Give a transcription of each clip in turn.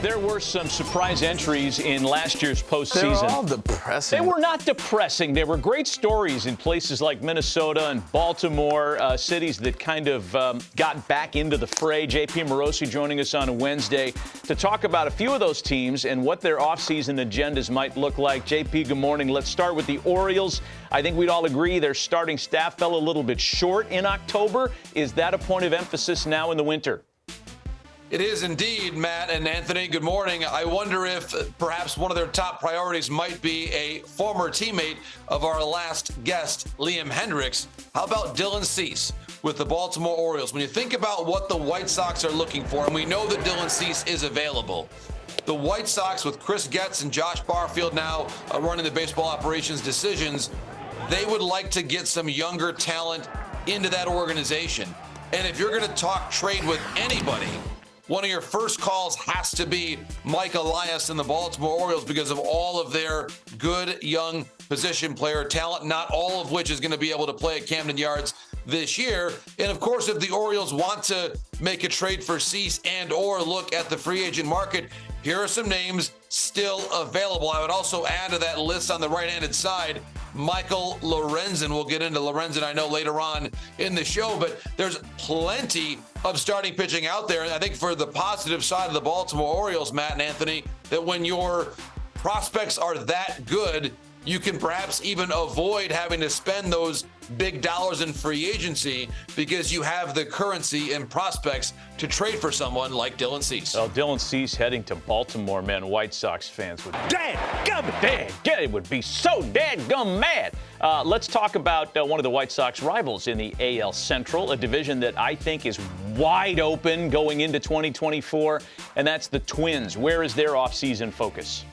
There were some surprise entries in last year's postseason. They're all depressing. They were not depressing. They were great stories in places like Minnesota and Baltimore, cities that kind of got back into the fray. JP Morosi joining us on a Wednesday to talk about a few of those teams and what their offseason agendas might look like. JP, good morning. Let's start with the Orioles. I think we'd all agree their starting staff fell a little bit short in October. Is that a point of emphasis now in the winter? It is indeed, Matt and Anthony. Good morning. I wonder if perhaps one of their top priorities might be a former teammate of our last guest, Liam Hendriks. How about Dylan Cease with the Baltimore Orioles? When you think about what the White Sox are looking for, and we know that Dylan Cease is available, the White Sox with Chris Getz and Josh Barfield now running the baseball operations decisions, they would like to get some younger talent into that organization. And if you're going to talk trade with anybody, one of your first calls has to be Mike Elias and the Baltimore Orioles because of all of their good young position player talent, not all of which is going to be able to play at Camden Yards this year. And of course, if the Orioles want to make a trade for Cease and or look at the free agent market, here are some names still available. I would also add to that list on the right-handed side, Michael Lorenzen. We'll get into Lorenzen, I know, later on in the show, but there's plenty of starting pitching out there. And I think for the positive side of the Baltimore Orioles, Matt and Anthony, that when your prospects are that good, you can perhaps even avoid having to spend those big dollars in free agency because you have the currency and prospects to trade for someone like Dylan Cease. Well, Dylan Cease heading to Baltimore, man, White Sox fans would it would be so dadgum mad. Let's talk about one of the White Sox rivals in the AL Central, a division that I think is wide open going into 2024, and that's the Twins. Where is their offseason focus?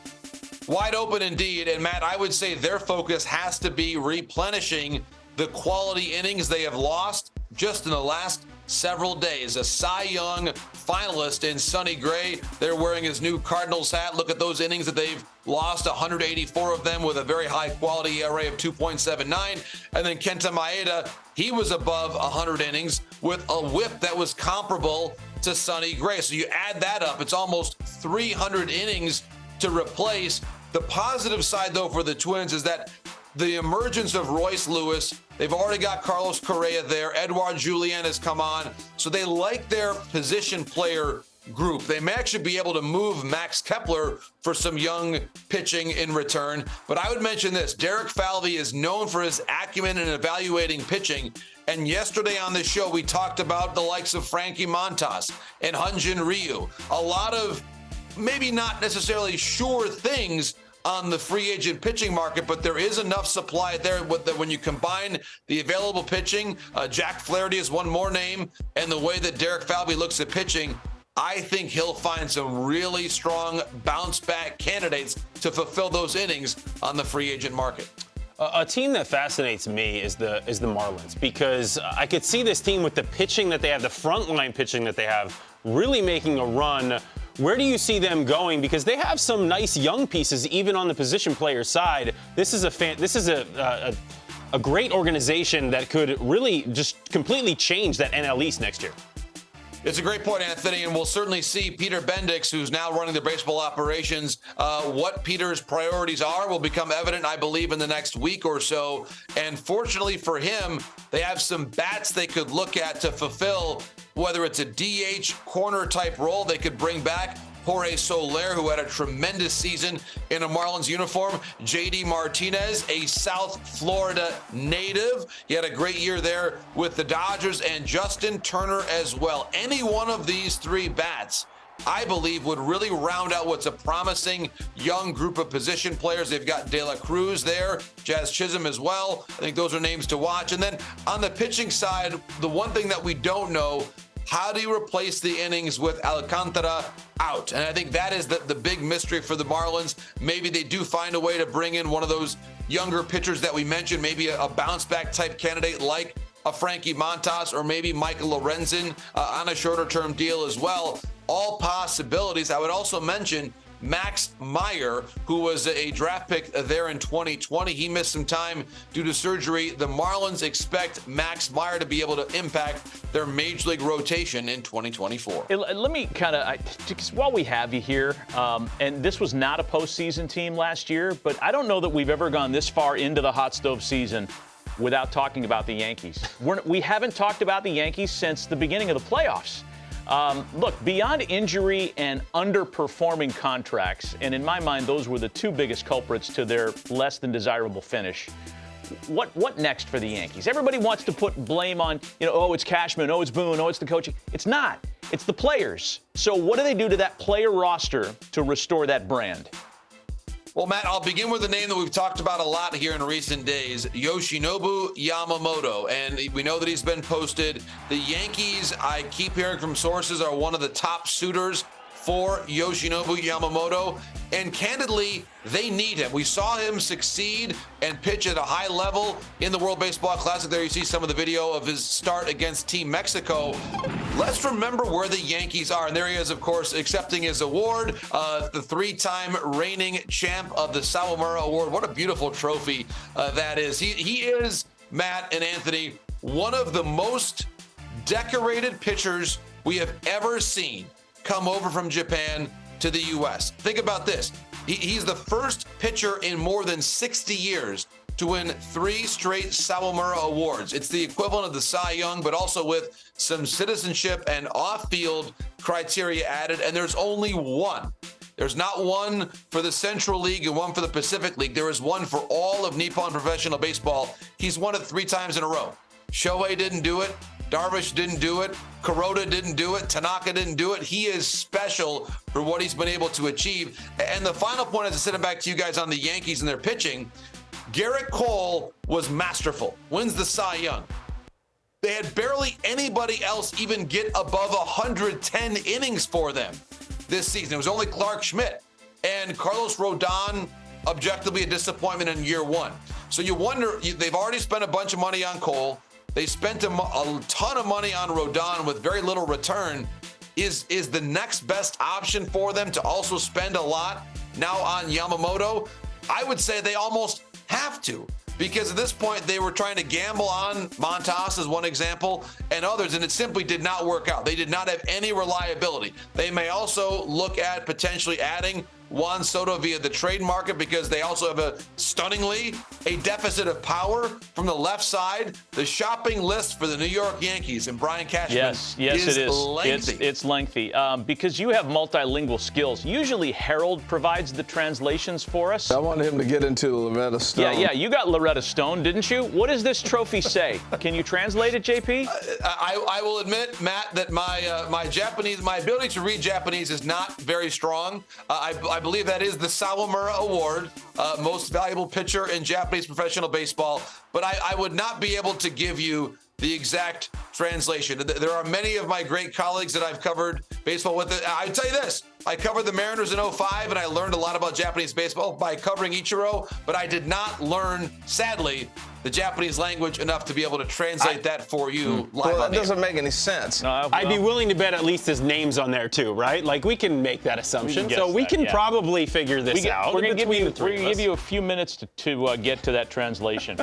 Wide open indeed. And Matt, I would say their focus has to be replenishing the quality innings they have lost just in the last several days. A Cy Young finalist in Sonny Gray. They're wearing his new Cardinals hat. Look at those innings that they've lost, 184 of them with a very high quality ERA of 2.79. And then Kenta Maeda, he was above 100 innings with a whip that was comparable to Sonny Gray. So you add that up, it's almost 300 innings to replace. The positive side, though, for the Twins is that the emergence of Royce Lewis, they've already got Carlos Correa there. Edouard Julien has come on. So they like their position player group. They may actually be able to move Max Kepler for some young pitching in return. But I would mention this. Derek Falvey is known for his acumen in evaluating pitching. And yesterday on this show, we talked about the likes of Frankie Montas and Hyun-Jin Ryu. A lot of maybe not necessarily sure things on the free agent pitching market, but there is enough supply there that when you combine the available pitching, Jack Flaherty is one more name, and the way that Derek Falvey looks at pitching, I think he'll find some really strong bounce back candidates to fulfill those innings on the free agent market. A team that fascinates me is the Marlins, because I could see this team with the pitching that they have, the frontline pitching that they have, really making a run. Where do you see them going? Because they have some nice young pieces, even on the position player side. This is a great organization that could really just completely change that NL East next year. It's a great point, Anthony, and we'll certainly see Peter Bendix, who's now running the baseball operations. What Peter's priorities are will become evident, I believe, in the next week or so. And fortunately for him, they have some bats they could look at to fulfill, whether it's a DH corner type role they could bring back. Jorge Soler, who had a tremendous season in a Marlins uniform. JD Martinez, a South Florida native. He had a great year there with the Dodgers, and Justin Turner as well. Any one of these three bats, I believe, would really round out what's a promising young group of position players. They've got De La Cruz there, Jazz Chisholm as well. I think those are names to watch. And then on the pitching side, the one thing that we don't know, how do you replace the innings with Alcantara out? And I think that is the big mystery for the Marlins. Maybe they do find a way to bring in one of those younger pitchers that we mentioned, maybe a bounce back type candidate like a Frankie Montas or maybe Michael Lorenzen on a shorter term deal as well. All possibilities. I would also mention Max Meyer, who was a draft pick there in 2020. He missed some time due to surgery. The Marlins expect Max Meyer to be able to impact their major league rotation in 2024. Let me while we have you here, and this was not a postseason team last year, but I don't know that we've ever gone this far into the hot stove season without talking about the Yankees. We haven't talked about the Yankees since the beginning of the playoffs. Look, beyond injury and underperforming contracts, and in my mind, those were the two biggest culprits to their less than desirable finish. What next for the Yankees? Everybody wants to put blame on, oh, it's Cashman, oh, it's Boone, oh, it's the coaching. It's not. It's the players. So what do they do to that player roster to restore that brand? Well, Matt, I'll begin with a name that we've talked about a lot here in recent days, Yoshinobu Yamamoto. And we know that he's been posted. The Yankees, I keep hearing from sources, are one of the top suitors for Yoshinobu Yamamoto. And candidly, they need him. We saw him succeed and pitch at a high level in the World Baseball Classic. There you see some of the video of his start against Team Mexico. Let's remember where the Yankees are. And there he is, of course, accepting his award, the three-time reigning champ of the Sawamura Award. What a beautiful trophy that is. He is, Matt and Anthony, one of the most decorated pitchers we have ever seen come over from Japan to the U.S. Think about this. He's the first pitcher in more than 60 years to win 3 straight Sawamura Awards. It's the equivalent of the Cy Young, but also with some citizenship and off-field criteria added, and there's only one. There's not one for the Central League and one for the Pacific League. There is one for all of Nippon professional baseball. He's won it 3 times in a row. Shohei didn't do it. Darvish didn't do it. Kuroda didn't do it. Tanaka didn't do it. He is special for what he's been able to achieve. And the final point, as I send it back to you guys on the Yankees and their pitching, Garrett Cole was masterful. Wins the Cy Young. They had barely anybody else even get above 110 innings for them this season. It was only Clark Schmidt. And Carlos Rodon, objectively a disappointment in year 1. So you wonder, they've already spent a bunch of money on Cole. They spent a ton of money on Rodon with very little return. Is the next best option for them to also spend a lot now on Yamamoto? I would say they almost have to, because at this point they were trying to gamble on Montas as one example and others, and it simply did not work out. They did not have any reliability. They may also look at potentially adding Juan Soto via the trade market, because they also have stunningly a deficit of power from the left side. The shopping list for the New York Yankees and Brian Cashman yes, it is lengthy. It's lengthy because you have multilingual skills. Usually Harold provides the translations for us. I wanted him to get into Loretta Stone. Yeah, you got Loretta Stone, didn't you? What does this trophy say? Can you translate it, JP? I will admit, Matt, that my Japanese, my ability to read Japanese is not very strong. I believe that is the Sawamura Award, most valuable pitcher in Japanese professional baseball. But I would not be able to give you the exact translation. There are many of my great colleagues that I've covered baseball with. I tell you this, I covered the Mariners in 2005, and I learned a lot about Japanese baseball by covering Ichiro, but I did not learn, sadly, the Japanese language enough to be able to translate that for you live Well, on that the doesn't make any sense. No, I'd be willing to bet at least his name's on there too, right? Like, we can make that assumption. So we can probably figure this out. We're going to give between the three of give us. you a few minutes to get to that translation.